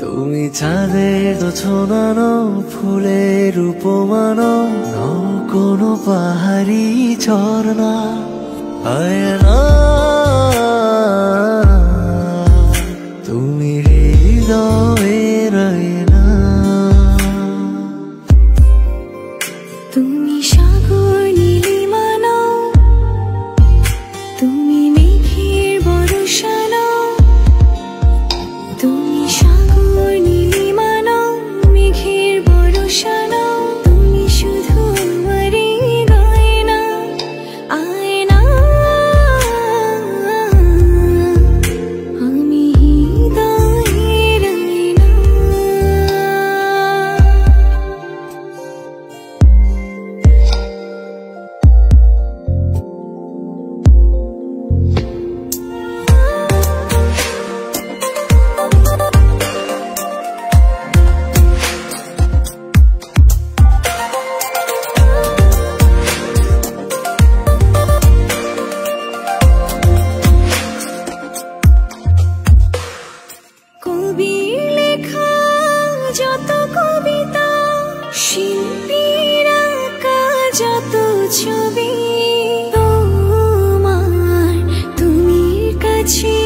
তুমি চাঁদের ছোনানো ফুলের উপমানো নও কোনো পাহাড়ি ঝর্ণা আয়না তুমি হৃদয়ের আয়না তুমি সাগর নীলিমা নাও তুমি মেঘের বর্ষা নাও তুমি সাগর নীলিমা নাও মেঘের বর্ষা নাও তুমি শুধু আমারই গয়না আয়না আমি হৃদয়ের আয়না কবির লেখা যত কবিতা শিল্পীর আঁকা যত ছবি তোমার তুমির কাছে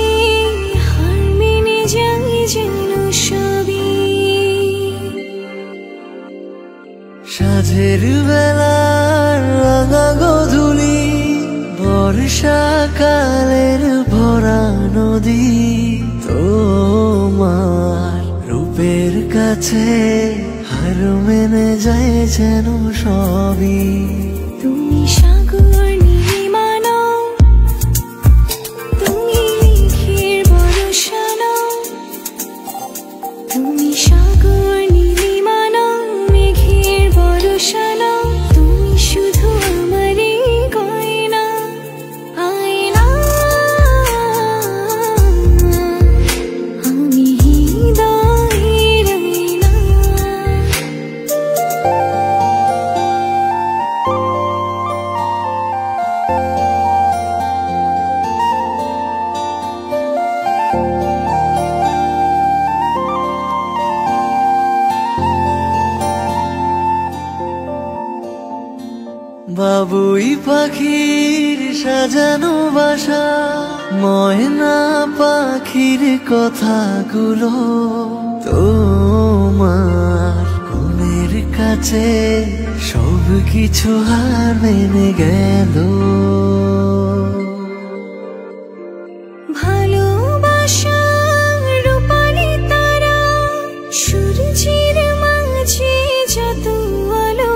হার মেনে যাই যেন সবই সাঁঝের বেলার রাঙা গধূলি বর্ষাকালের ভরা নদী তোমার রূপের কাছে হার মেনে যায় যেন সবই তুমি সাগর নীলিমা নাও তুমি মেঘের বর্ষা নাও তুমি সাগর নীলিমা নাও মেঘের বর্ষা নাও তুমি শুধু আমারই গয়না আয়না আমি হৃদয়ের আয়না বাবুই পাখির সাজানো বাসা ময়না পাখির কথাগুলো তোমার কোণের কাছে সব কিছু হার মেনে গেল ভালোবাসা রূপালি তারা সূর্যের মাঝে যত আলো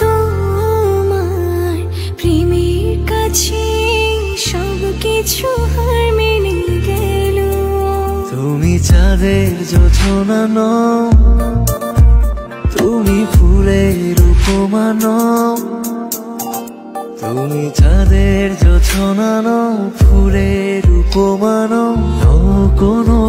তোমার প্রেমের কাছে সব কিছু হার মেনে গেল তুমি চাঁদের জোছনা নও তুমি ফুলের উপমা নও তুমি চাঁদের জোছনা নও ফুলের উপমা নও কোনো